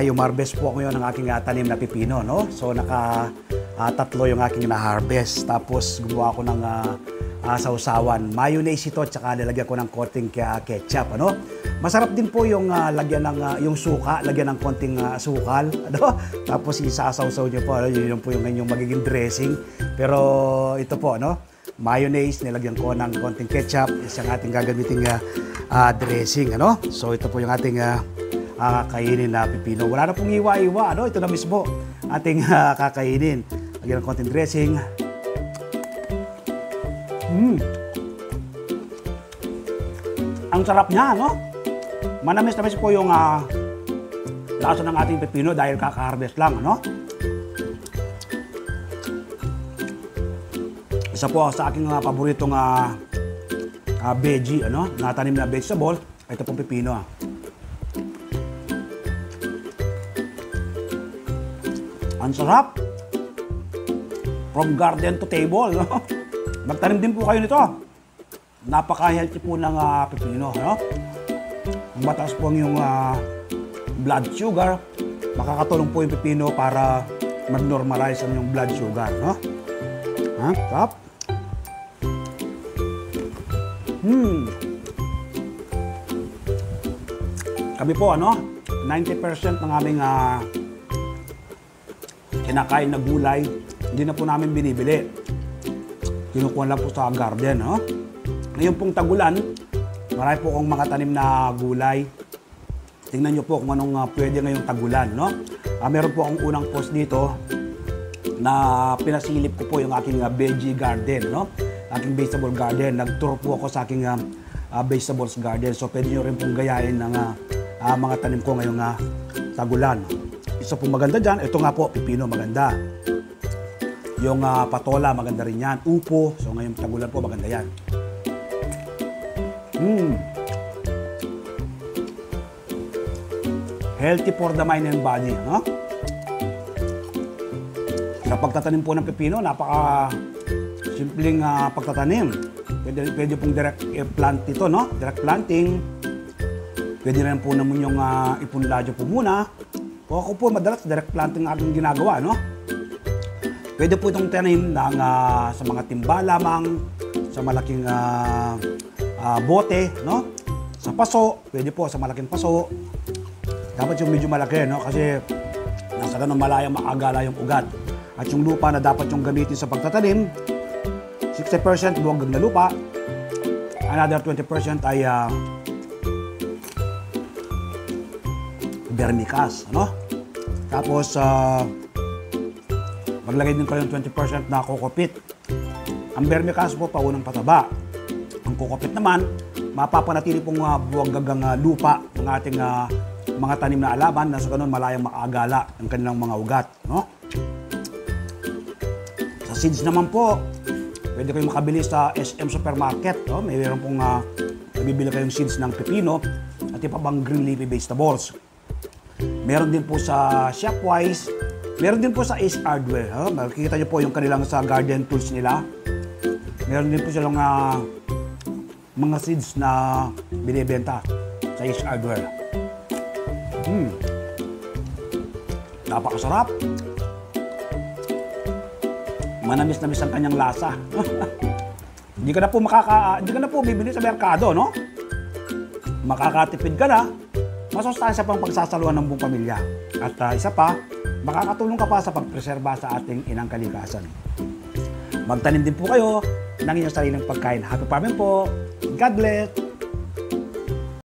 Yung-harvest po ako ngayon ng aking tanim na pipino, no? So, tatlo yung aking na-harvest. Tapos, gumawa ako ng sausawan. Mayonnaise ito, tsaka nilagyan ko ng konting ketchup, ano? Masarap din po yung lagyan ng yung suka, lagyan ng konting asukal, ano? Tapos, isasawsaw nyo po, ano? Yun po yung inyong magiging dressing. Pero, ito po, ano? Mayonnaise, nilagyan ko ng konting ketchup, isang ating gagamiting dressing, ano? So, ito po yung ating kakainin na pipino. Wala na pong iwa-iwa, ano? Ito na mismo ating kakainin. Lagyan ng konting dressing. Ang sarap niya, no? Manamis-namis po yung lasa ng ating pipino dahil kaka-harvest lang, no? Isa po sa aking paboritong veggie, ano? Natanim na vegetable. Ito pong pipino, Ang sarap! From garden to table, no? Magtanim din po kayo nito. Napaka-healthy po ng pipino, no? Mataas po ang yung blood sugar. Makakatulong po yung pipino para mag-normalize ang yung blood sugar, no? Sarap! Kami po, 90% ng aming kinakain na gulay, hindi na po namin binibili. Kinukuha lang po sa garden, Ngayon pong tagulan, marami po akong mga tanim na gulay. Tingnan nyo po kung anong pwede ngayong tagulan, Meron po akong unang post dito na pinasilip ko po yung aking veggie garden, aking vegetable garden. Nag-tour po ako sa aking vegetables garden. So, pwede nyo rin pong gayahin ng mga tanim ko ngayong tagulan. Isa pong maganda dyan, ito nga po, pipino, maganda. Yung patola, maganda rin yan. Upo, so ngayong tagulan po, maganda yan. Healthy for the mind and body, Sa pagtatanim po ng pipino, napaka-simpleng pagtatanim. Pwede pong direct plant ito, Direct planting. Pwede rin po naman yung ipunladyo po muna. O ako po, madalas direct planting aking ginagawa, Pwede po itong tanim sa mga timba lamang, sa malaking bote, Sa paso, pwede po sa malaking paso. Dapat yung medyo malaki, Kasi nasa ganun malayang makagala yung ugat. At yung lupa na dapat yung gamitin sa pagtatanim, 60% buwag na lupa. Another 20% ay vermicast, Tapos, maglagay din kayo ng 20% na kokopit. Ang vermicast po, paunang pataba. Ang kokopit naman, mapapanatili pong buwagagang lupa ng ating mga tanim na alaman na sa ganun malayang makagala ang kanilang mga ugat, Sa seeds naman po, pwede kayong makabili sa SM Supermarket, Mayroon pong nabibili kayong seeds ng pepino at iba pang green leafy vegetables. Meron din po sa Shopwise, meron din po sa Ace Hardware. Makikita niyo po yung kanilang sa garden tools nila. Meron din po silang mga seeds na binibenta sa Ace Hardware. Napakasarap. Manamis-namis ang kanyang lasa. Hindi ka na po bibili sa merkado, Makakatipid ka na. Masustansya pang pagsasaluhan ng buong pamilya. At isa pa, makakatulong ka pa sa pagpreserba sa ating inang kalikasan. Magtanim din po kayo ng inyong sariling pagkain. Happy farming po! God bless!